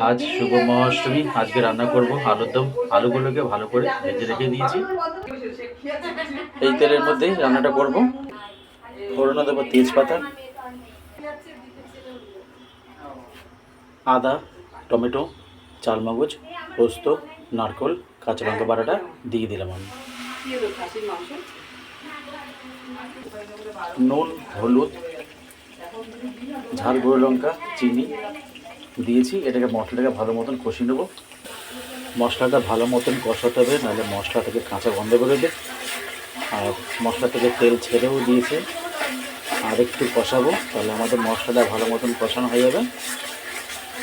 আজ শুভ মহাষ্টমী। আজকে রান্না করব আলুর দম। আলুগুলোকে ভালো করে ভেজে রেখে দিয়েছি। এই তেলের মধ্যে রান্নাটা করব। ফোড়নে দেবো তেজপাতা, আদা, টমেটো, চালমগজ, পোস্ত, নারকোল, কাঁচা লঙ্কা বাটাটা দিয়ে দিলাম আমি। নুন, হলুদ, ঝাল গুঁড়ো লঙ্কা, চিনি দিয়েছি। এটাকে মশলাটাকে ভালো মতন কষিয়ে নেবো। মশলাটা ভালো মতন কষাতে হবে, নাহলে মশলা থেকে কাঁচা গন্ধ বেরোবে। আর মশলা থেকে তেল ছেড়েও দিয়েছে। আর একটু কষাবো, তাহলে আমাদের মশলাটা ভালো মতন কষানো হয়ে যাবে।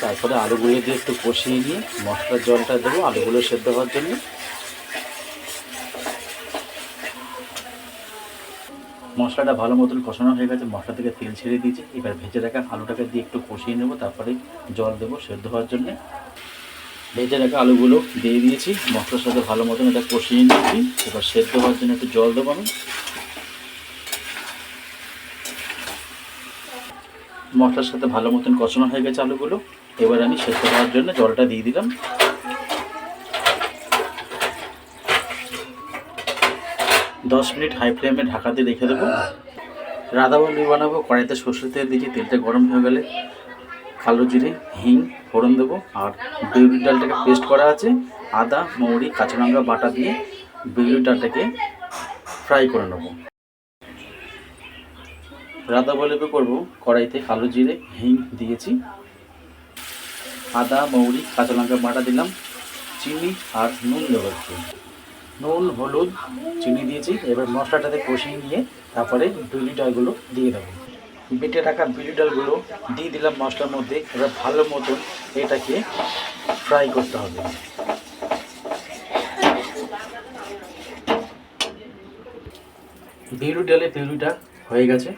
তারপরে আলুগুলো দিয়ে একটু কষিয়ে নিয়ে মশলার জলটা দেবো আলুগুলো সেদ্ধ হওয়ার জন্য। মশলাটা ভালো মতন কষানো হয়ে গেছে, মশলা থেকে তেল ছেড়ে দিয়েছি। এবার ভেজে রাখা আলুটাকে দিয়ে একটু কষিয়ে নেবো, তারপরে জল দেবো সেদ্ধ হওয়ার জন্যে। ভেজে রাখা আলুগুলো দিয়ে দিয়েছি, মশলার সাথে ভালো মতন এটা কষিয়ে নিয়েছি। এবার সেদ্ধ হওয়ার জন্য একটু জল দেবো আমি। মশলার সাথে ভালো মতন কষানো হয়ে গেছে আলুগুলো। এবার আমি সেদ্ধ হওয়ার জন্য জলটা দিয়ে দিলাম। 10 মিনিট হাই ফ্লেমে ঢাকা দিয়ে রেখে দেবো। রাধাবল্লি বানাবো। কড়াইতে সরষের তেল দিয়েছি, তেলটা গরম হয়ে গেলে কালো জিরে, হিং ফোড়ন দেবো। আর বিউলির ডালটাকে পেস্ট করা আছে, আদা, মৌরি, কাঁচা লঙ্কা বাটা দিয়ে বিউলির ডালটাকে ফ্রাই করে নেবো। রাধাবল্লি করবো। কড়াইতে কালো জিরে, হিং দিয়েছি, আদা, মৌরি, কাঁচা লঙ্কা বাটা দিলাম, চিনি আর নুন দেবো একটু। নুন, হলুদ, চিনি দিয়েছি। এবার মশলাটাতে কষিয়ে নিয়ে তারপরে বিউলি ডালগুলো দিয়ে দেবো। বেটে রাখা বিউলি ডালগুলো দিয়ে দিলাম মশলার মধ্যে। এবার ভালো মতন এটাকে ফ্রাই করতে হবে। বিউলি ডালে পিউরিটা হয়ে গেছে।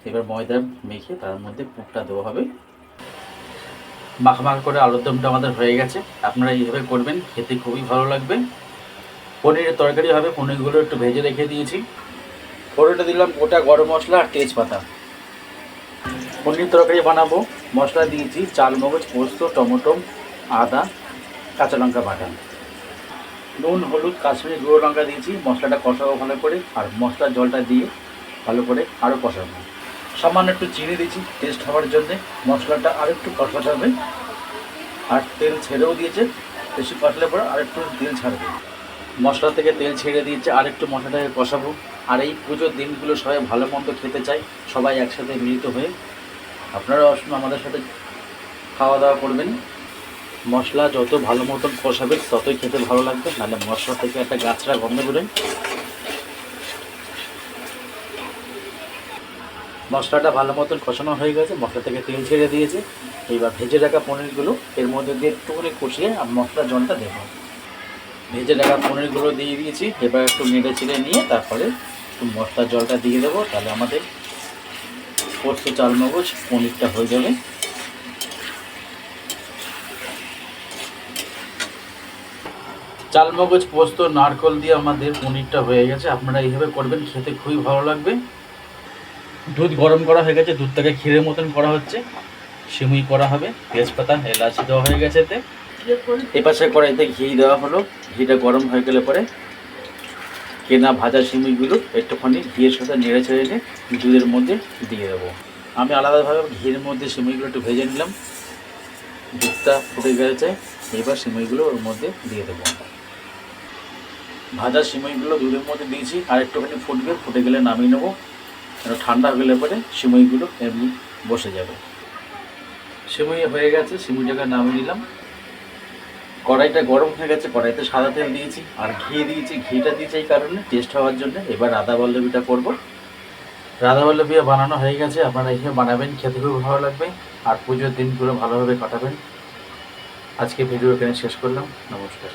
এবার ময়দা মেখে তার মধ্যে পুরটা দেওয়া হবে। মাখা করে আলুর দমটা আমাদের হয়ে গেছে। আপনারা এইভাবে করবেন, খেতে খুবই ভালো লাগবে। পনিরের তরকারি হবে, পনিরগুলো একটু ভেজে রেখে দিয়েছি। ফোড়নটা দিলাম গোটা গরম মশলা আর তেজপাতা। পনির তরকারি বানাবো। মশলা দিয়েছি চালমগজ, পোস্ত, টমেটো, আদা, কাঁচা লঙ্কা বাটা, নুন, হলুদ, কাশ্মীরি গুঁড়ো লঙ্কা দিয়েছি। মশলাটা কষাবো ভালো করে, আর মশলার জলটা দিয়ে ভালো করে আরও কষাবো। সামান্য একটু চিনি দিয়েছি টেস্ট হওয়ার জন্যে। মশলাটা আর একটু কষাতে হবে। আর তেল ছেড়েও দিয়েছে, বেশি কষলে পরে আর একটু তেল ছাড়বে। মশলা থেকে তেল ছেড়ে দিয়েছে, আর একটু মশলাটাকে কষাবো। আর এই পুজোর দিনগুলো সবাই ভালো মন্দ খেতে চাই, সবাই একসাথে মিলিত হয়ে। আপনারাও আসুন আমাদের সাথে খাওয়া দাওয়া করবেন। মশলা যত ভালো মতন কষাবে ততই খেতে ভালো লাগবে, নাহলে মশলা থেকে একটা গাছড়া গন্ধ বেরোয়। মশলাটা ভালো মতন কষানো হয়ে গেছে, মশলা থেকে তেল ছেড়ে দিয়েছে। এইবার ভেজে রাখা পনিরগুলো এর মধ্যে দিয়ে একটুখানি কষিয়ে আর মশলার জলটা দেবো। ভেজে রাখা পনিরগুলো দিয়ে দিয়েছি। এবার একটু নেড়ে চেড়ে নিয়ে তারপরে একটু মশলার জলটা দিয়ে দেবো, তাহলে আমাদের পোস্ত চালমগজ পনিরটা হয়ে যাবে। চালমগজ, পোস্ত, নারকোল দিয়ে আমাদের পনিরটা হয়ে গেছে। আপনারা এইভাবে করবেন, খেতে খুবই ভালো লাগবে। দুধ গরম করা হয়ে গেছে, দুধটাকে ক্ষীরের মতন করা হচ্ছে। সিমুই করা হবে, তেজপাতা, এলাচি দেওয়া হয়ে গেছে এতে। এপাশে কড়াইতে ঘি দেওয়া হলো। ঘিটা গরম হয়ে গেলে পরে কেনা ভাজা সিমুইগুলো একটুখানি ঘিয়ের সাথে নেড়ে ছেড়ে নিয়ে দুধের মধ্যে দিয়ে দেবো। আমি আলাদাভাবে ঘিয়ের মধ্যে সিমুইগুলো একটু ভেজে নিলাম। দুধটা ফুটে গেছে, এবার সিমুইগুলো ওর মধ্যে দিয়ে দেবো। ভাজা সিমুইগুলো দুধের মধ্যে দিয়েছি, আর একটুখানি ফুটবে, ফুটে গেলে নামিয়ে নেবো। ঠান্ডা হয়ে গেলে পরে সিমুইগুলো এমনি বসে যাবে। সিমুই হয়ে গেছে, সিমুইটাকে নামিয়ে নিলাম। কড়াইটা গরম হয়ে গেছে, কড়াইতে সাদা তেল দিয়েছি আর ঘি দিয়েছি। ঘিটা দিয়েছি এই কারণে টেস্ট হওয়ার জন্য। এবার রাধাবল্লভীটা করব। রাধাবল্লভী বানানো হয়ে গেছে, আপনারা এইভাবে বানাবেন, খেতে খুব ভালো লাগবে। আর পুজোর দিনগুলো ভালোভাবে কাটাবেন। আজকে ভিডিও এখানে শেষ করলাম। নমস্কার।